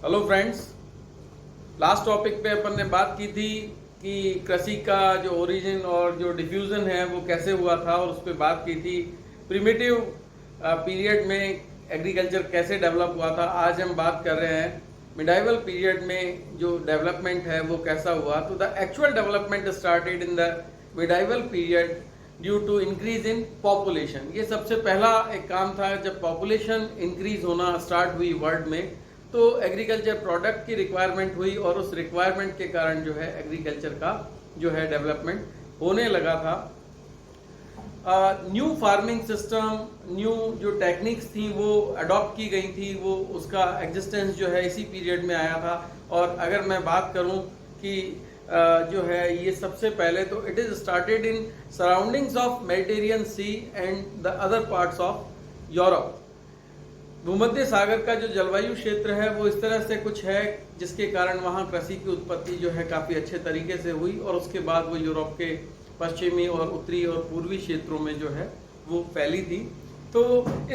Hello friends, last topic पे अपन ने बात की थी कि कृषि का जो ओरिजिन और जो डिफ्यूजन है वो कैसे हुआ था और उस पर बात की थी। प्रिमिटिव पीरियड में एग्रीकल्चर कैसे डेवलप हुआ था। आज हम बात कर रहे हैं मिडाइवल पीरियड में जो डेवलपमेंट है वो कैसा हुआ। तो the actual development started in the medieval period due to increase in population. ये सबसे पहला एक काम था जब पॉपुलेशन इंक्रीज होना स्टार्ट हुई वर्ल्ड में, तो एग्रीकल्चर प्रोडक्ट की रिक्वायरमेंट हुई और उस रिक्वायरमेंट के कारण जो है एग्रीकल्चर का जो है डेवलपमेंट होने लगा था। न्यू फार्मिंग सिस्टम, न्यू जो टेक्निक्स थी वो अडॉप्ट की गई थी, वो उसका एग्जिस्टेंस जो है इसी पीरियड में आया था। और अगर मैं बात करूं कि जो है ये सबसे पहले तो it is started in surroundings of Mediterranean sea and the other parts of Europe. भूमध्य सागर का जो जलवायु क्षेत्र है वो इस तरह से कुछ है जिसके कारण वहाँ कृषि की उत्पत्ति जो है काफ़ी अच्छे तरीके से हुई और उसके बाद वो यूरोप के पश्चिमी और उत्तरी और पूर्वी क्षेत्रों में जो है वो फैली थी। तो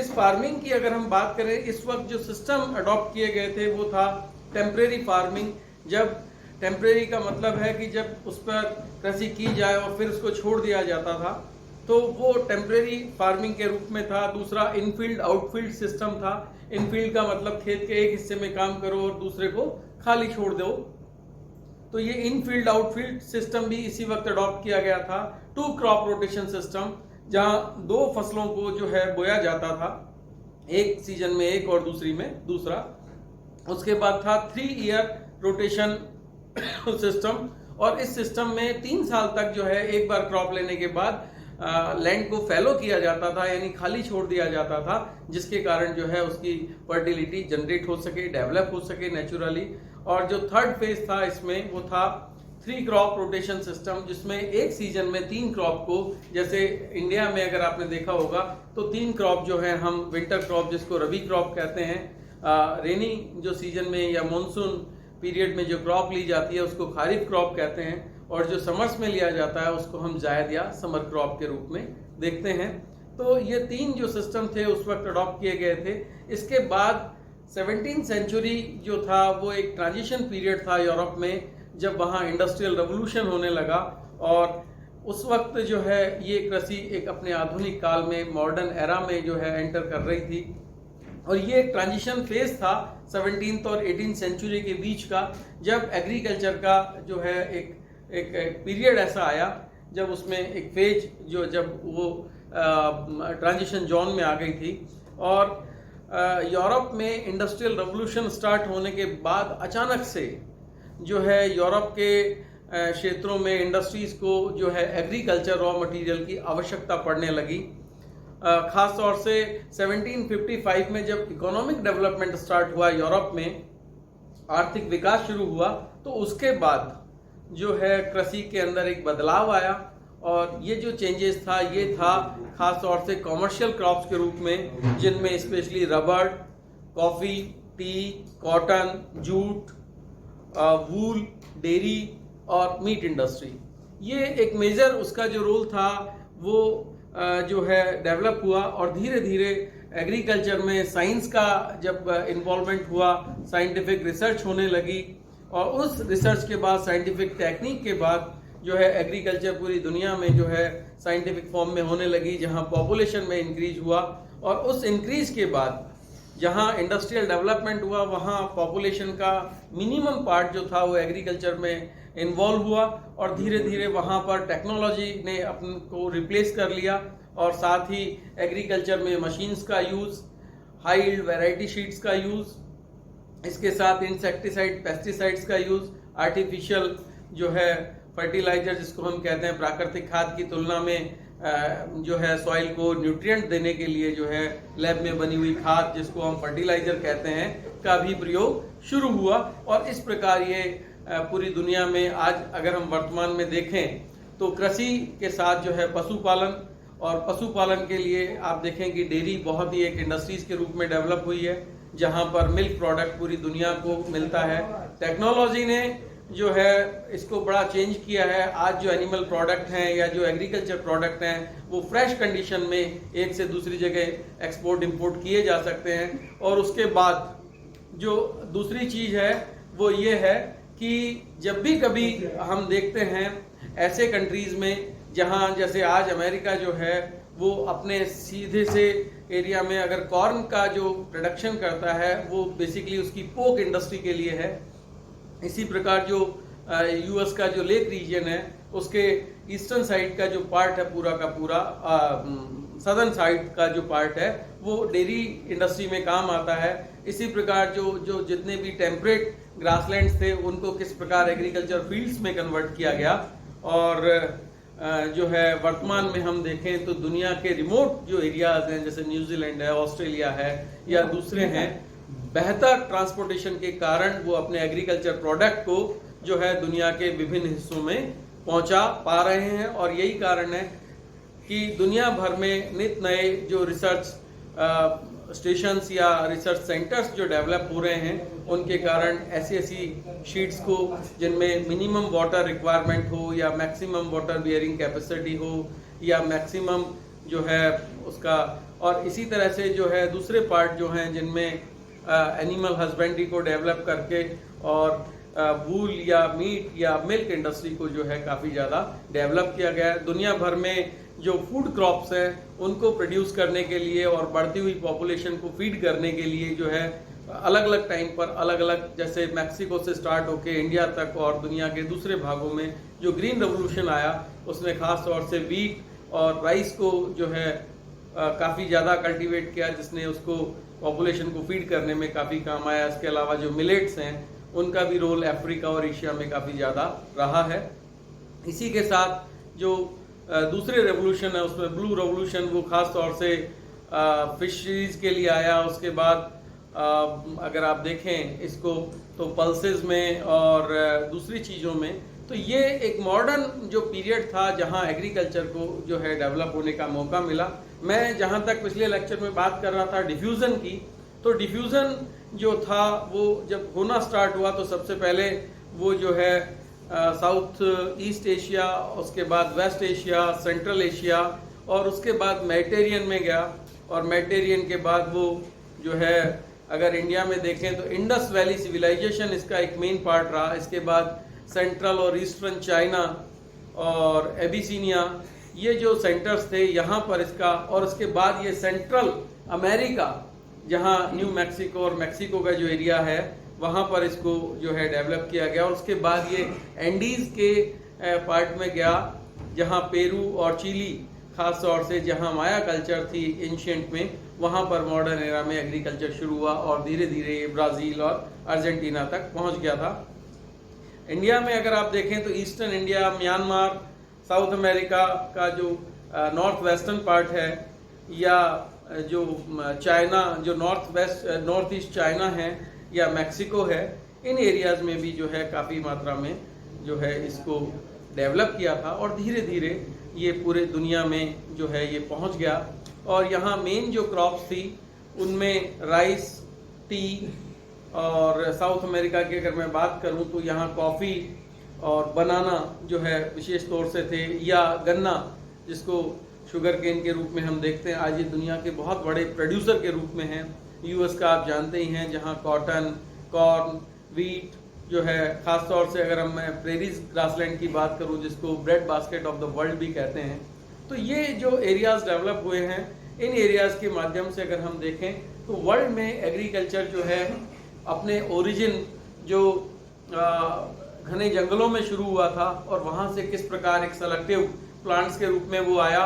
इस फार्मिंग की अगर हम बात करें, इस वक्त जो सिस्टम अडॉप्ट किए गए थे वो था टेम्परेरी फार्मिंग। जब टेम्परेरी का मतलब है कि जब उस पर कृषि की जाए और फिर उसको छोड़ दिया जाता था, तो वो टेम्परेरी फार्मिंग के रूप में था। दूसरा इनफील्ड आउटफील्ड सिस्टम था। इनफील्ड का मतलब खेत के एक हिस्से में काम करो और दूसरे को खाली छोड़ दो। तो ये इनफील्ड आउटफील्ड सिस्टम भी इसी वक्त अडॉप्ट किया गया था। टू क्रॉप रोटेशन सिस्टम, जहां दो फसलों को जो है बोया जाता था, एक सीजन में एक और दूसरी में दूसरा। उसके बाद था 3 ईयर रोटेशन सिस्टम, और इस सिस्टम में 3 साल तक जो है एक बार क्रॉप लेने के बाद लैंड को फैलो किया जाता था, यानी खाली छोड़ दिया जाता था, जिसके कारण जो है उसकी फर्टिलिटी जनरेट हो सके, डेवलप हो सके नेचुरली। और जो थर्ड फेज था इसमें वो था 3 क्रॉप रोटेशन सिस्टम, जिसमें एक सीजन में 3 क्रॉप को, जैसे इंडिया में अगर आपने देखा होगा तो 3 क्रॉप जो है हम विंटर क्रॉप जिसको रबी क्रॉप कहते हैं, रेनी जो सीजन में या मानसून पीरियड में जो क्रॉप ली जाती है उसको खारिफ क्रॉप कहते हैं, और जो समर्स में लिया जाता है उसको हम जायद या समर क्रॉप के रूप में देखते हैं। तो ये 3 जो सिस्टम थे उस वक्त अडॉप्ट किए गए थे। इसके बाद 17th सेंचुरी जो था वो एक ट्रांजिशन पीरियड था यूरोप में, जब वहाँ इंडस्ट्रियल रेवोल्यूशन होने लगा, और उस वक्त जो है ये कृषि एक अपने आधुनिक काल में मॉडर्न एरा में जो है एंटर कर रही थी। और ये एक ट्रांजिशन फेज था 17th और 18th सेंचुरी के बीच का, जब एग्रीकल्चर का जो है एक पीरियड ऐसा आया जब उसमें एक फेज जो जब वो ट्रांजिशन जोन में आ गई थी। और यूरोप में इंडस्ट्रियल रेवोल्यूशन स्टार्ट होने के बाद अचानक से जो है यूरोप के क्षेत्रों में इंडस्ट्रीज को जो है एग्रीकल्चर रॉ मटेरियल की आवश्यकता पड़ने लगी। खास तौर से 1755 में जब इकोनॉमिक डेवलपमेंट स्टार्ट हुआ यूरोप में, आर्थिक विकास शुरू हुआ, तो उसके बाद जो है कृषि के अंदर एक बदलाव आया। और ये जो चेंजेस था ये था खास तौर से कॉमर्शियल क्रॉप्स के रूप में, जिनमें specially rubber, coffee, tea, cotton, jute, wool, dairy और मीट इंडस्ट्री। ये एक मेजर उसका जो रोल था वो जो है डेवलप हुआ। और धीरे धीरे एग्रीकल्चर में साइंस का जब इन्वॉल्वमेंट हुआ, साइंटिफिक रिसर्च होने लगी, और उस रिसर्च के बाद साइंटिफिक टेक्निक के बाद जो है एग्रीकल्चर पूरी दुनिया में जो है साइंटिफिक फॉर्म में होने लगी, जहां पॉपुलेशन में इंक्रीज हुआ। और उस इंक्रीज के बाद जहां इंडस्ट्रियल डेवलपमेंट हुआ वहां पॉपुलेशन का मिनिमम पार्ट जो था वो एग्रीकल्चर में इन्वॉल्व हुआ, और धीरे धीरे वहां पर टेक्नोलॉजी ने अपन को रिप्लेस कर लिया। और साथ ही एग्रीकल्चर में मशीन्स का use, high yield variety seeds का यूज़, इसके साथ इंसेक्टिसाइड, पेस्टिसाइड्स का यूज़, आर्टिफिशियल जो है फर्टिलाइजर जिसको हम कहते हैं प्राकृतिक खाद की तुलना में जो है सॉइल को न्यूट्रिएंट देने के लिए जो है लैब में बनी हुई खाद जिसको हम फर्टिलाइजर कहते हैं का भी प्रयोग शुरू हुआ। और इस प्रकार ये पूरी दुनिया में आज अगर हम वर्तमान में देखें तो कृषि के साथ जो है पशुपालन, और पशुपालन के लिए आप देखें कि डेयरी बहुत ही एक इंडस्ट्रीज के रूप में डेवलप हुई है, जहां पर मिल्क प्रोडक्ट पूरी दुनिया को मिलता है। टेक्नोलॉजी ने जो है इसको बड़ा चेंज किया है। आज जो एनिमल प्रोडक्ट हैं या जो एग्रीकल्चर प्रोडक्ट हैं वो फ्रेश कंडीशन में एक से दूसरी जगह एक्सपोर्ट इंपोर्ट किए जा सकते हैं। और उसके बाद जो दूसरी चीज है वो ये है कि जब भी कभी हम देखते हैं ऐसे कंट्रीज में जहां जैसे आज अमेरिका जो है वो अपने सीधे से एरिया में अगर कॉर्न का जो प्रोडक्शन करता है वो बेसिकली उसकी पोक इंडस्ट्री के लिए है। इसी प्रकार जो यूएस का जो लेक रीजन है उसके ईस्टर्न साइड का जो पार्ट है पूरा का पूरा सदर्न साइड का जो पार्ट है वो डेयरी इंडस्ट्री में काम आता है। इसी प्रकार जो जो जितने भी टेम्परेट ग्रासलैंड्स थे उनको किस प्रकार एग्रीकल्चर फील्ड्स में कन्वर्ट किया गया। और जो है वर्तमान में हम देखें तो दुनिया के रिमोट जो एरियाज हैं जैसे न्यूजीलैंड है, ऑस्ट्रेलिया है या दूसरे हैं, बेहतर ट्रांसपोर्टेशन के कारण वो अपने एग्रीकल्चर प्रोडक्ट को जो है दुनिया के विभिन्न हिस्सों में पहुंचा पा रहे हैं। और यही कारण है कि दुनिया भर में नित नए जो रिसर्च स्टेशंस या रिसर्च सेंटर्स जो डेवलप हो रहे हैं उनके कारण ऐसी शीट्स को जिनमें मिनिमम वाटर रिक्वायरमेंट हो या मैक्सिमम वाटर बियरिंग कैपेसिटी हो या मैक्सिमम जो है उसका, और इसी तरह से जो है दूसरे पार्ट जो हैं जिनमें एनिमल हस्बेंड्री को डेवलप करके और वूल या मीट या मिल्क इंडस्ट्री को जो है काफ़ी ज़्यादा डेवलप किया गया है। दुनिया भर में जो फूड क्रॉप्स हैं उनको प्रोड्यूस करने के लिए और बढ़ती हुई पॉपुलेशन को फीड करने के लिए जो है अलग अलग टाइम पर अलग अलग, जैसे मैक्सिको से स्टार्ट होके इंडिया तक और दुनिया के दूसरे भागों में जो ग्रीन रेवोल्यूशन आया उसने खास तौर से वीट और राइस को जो है काफ़ी ज़्यादा कल्टीवेट किया, जिसने उसको पॉपुलेशन को फीड करने में काफ़ी काम आया। इसके अलावा जो मिलेट्स हैं उनका भी रोल अफ्रीका और एशिया में काफ़ी ज़्यादा रहा है। इसी के साथ जो दूसरे रेवोल्यूशन है उसमें ब्लू रेवोल्यूशन वो खास तौर से फिशरीज के लिए आया। उसके बाद अगर आप देखें इसको तो पल्सेस में और दूसरी चीज़ों में, तो ये एक मॉडर्न जो पीरियड था जहां एग्रीकल्चर को जो है डेवलप होने का मौका मिला। मैं जहां तक पिछले लेक्चर में बात कर रहा था डिफ्यूज़न की, तो डिफ्यूज़न जो था वो जब होना स्टार्ट हुआ तो सबसे पहले वो जो है साउथ ईस्ट एशिया, उसके बाद वेस्ट एशिया, सेंट्रल एशिया और उसके बाद मेडिटेरियन में गया। और मेडिटेरियन के बाद वो जो है अगर इंडिया में देखें तो इंडस वैली सिविलाइजेशन इसका एक मेन पार्ट रहा। इसके बाद सेंट्रल और ईस्टर्न चाइना और एबिसिनिया, ये जो सेंटर्स थे यहाँ पर इसका, और उसके बाद ये सेंट्रल अमेरिका जहाँ न्यू मैक्सिको और मैक्सिको का जो एरिया है वहाँ पर इसको जो है डेवलप किया गया। और उसके बाद ये एंडीज के पार्ट में गया जहाँ पेरू और चिली खास तौर से जहाँ माया कल्चर थी एंशिएंट में, वहाँ पर मॉडर्न एरा में एग्रीकल्चर शुरू हुआ और धीरे धीरे ये ब्राज़ील और अर्जेंटीना तक पहुँच गया था। इंडिया में अगर आप देखें तो eastern India, Myanmar, south America का जो नॉर्थ वेस्टर्न पार्ट है या जो चाइना जो नॉर्थ ईस्ट चाइना है या मैक्सिको है, इन एरियाज़ में भी जो है काफ़ी मात्रा में जो है इसको डेवलप किया था और धीरे धीरे ये पूरे दुनिया में जो है ये पहुंच गया। और यहाँ मेन जो क्रॉप्स थी उनमें राइस, टी, और साउथ अमेरिका की अगर मैं बात करूं तो यहाँ कॉफ़ी और बनाना जो है विशेष तौर से थे, या गन्ना जिसको शुगर केन के रूप में हम देखते हैं। आज ये दुनिया के बहुत बड़े प्रोड्यूसर के रूप में हैं। यूएस का आप जानते ही हैं जहाँ कॉटन, कॉर्न, वीट जो है, खास तौर से अगर मैं प्रेरीज ग्रासलैंड की बात करूं जिसको bread basket of the world भी कहते हैं, तो ये जो एरियाज डेवलप हुए हैं इन एरियाज के माध्यम से अगर हम देखें तो वर्ल्ड में एग्रीकल्चर जो है अपने ओरिजिन जो घने जंगलों में शुरू हुआ था और वहाँ से किस प्रकार एक सेलेक्टिव प्लांट्स के रूप में वो आया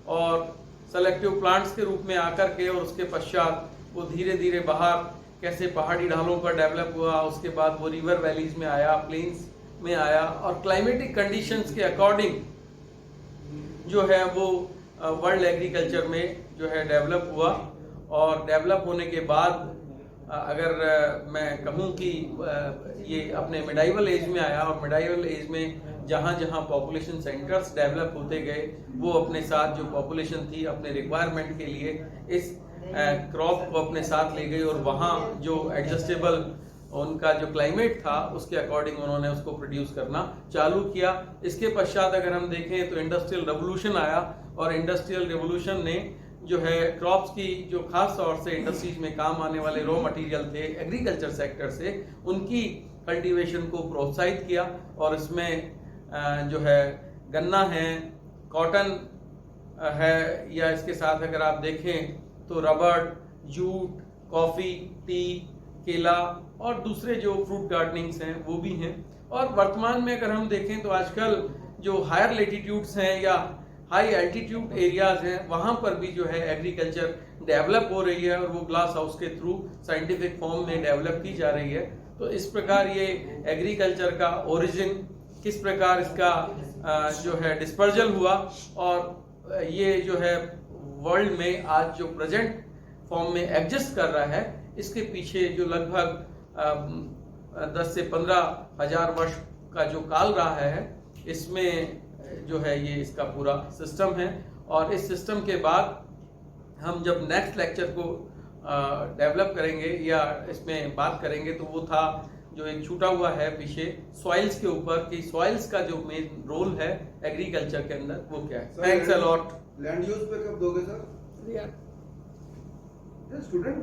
और सेलेक्टिव प्लांट्स के रूप में आकर के और उसके पश्चात वो धीरे धीरे बाहर कैसे पहाड़ी ढालों पर डेवलप हुआ, उसके बाद वो रिवर वैलीज में आया, प्लेन्स में आया और क्लाइमेटिक कंडीशंस के अकॉर्डिंग जो है वो वर्ल्ड एग्रीकल्चर में जो है डेवलप हुआ। और डेवलप होने के बाद अगर मैं कहूँ कि ये अपने मिडाइवल एज में आया और मिडाइवल एज में जहाँ जहाँ पॉपुलेशन सेंटर्स डेवलप होते गए वो अपने साथ जो पॉपुलेशन थी अपने रिक्वायरमेंट के लिए इस क्रॉप को अपने साथ ले गई और वहाँ जो एडजस्टेबल उनका जो क्लाइमेट था उसके अकॉर्डिंग उन्होंने उसको प्रोड्यूस करना चालू किया। इसके पश्चात अगर हम देखें तो इंडस्ट्रियल रेवोल्यूशन आया और इंडस्ट्रियल रेवोल्यूशन ने जो है क्रॉप्स की जो खास तौर से इंडस्ट्रीज में काम आने वाले रॉ मटेरियल थे एग्रीकल्चर सेक्टर से, उनकी कल्टीवेशन को प्रोत्साहित किया। और इसमें जो है गन्ना है, कॉटन है, या इसके साथ अगर आप देखें तो रबड़, जूट, कॉफ़ी, टी, केला और दूसरे जो फ्रूट गार्डनिंग्स हैं वो भी हैं। और वर्तमान में अगर हम देखें तो आजकल जो हायर लेटीट्यूड्स हैं या हाई एल्टीट्यूड एरियाज हैं वहाँ पर भी जो है एग्रीकल्चर डेवलप हो रही है, और वो ग्लास हाउस के थ्रू साइंटिफिक फॉर्म में डेवलप की जा रही है। तो इस प्रकार ये एग्रीकल्चर का ओरिजिन, किस प्रकार इसका जो है डिस्पर्जल हुआ, और ये जो है वर्ल्ड में आज जो प्रेजेंट फॉर्म में एग्जिस्ट कर रहा है, इसके पीछे जो लगभग 10 से 15 हजार वर्ष का जो काल रहा है, इसमें जो है ये इसका पूरा सिस्टम है। और इस सिस्टम के बाद हम जब नेक्स्ट लेक्चर को डेवलप करेंगे या इसमें बात करेंगे तो वो था जो एक छूटा हुआ है पीछे सॉइल्स के ऊपर, कि सॉइल्स का जो मेन रोल है एग्रीकल्चर के अंदर वो क्या है। Thanks a lot. Land use पे कब दोगे सर? यार स्टूडेंट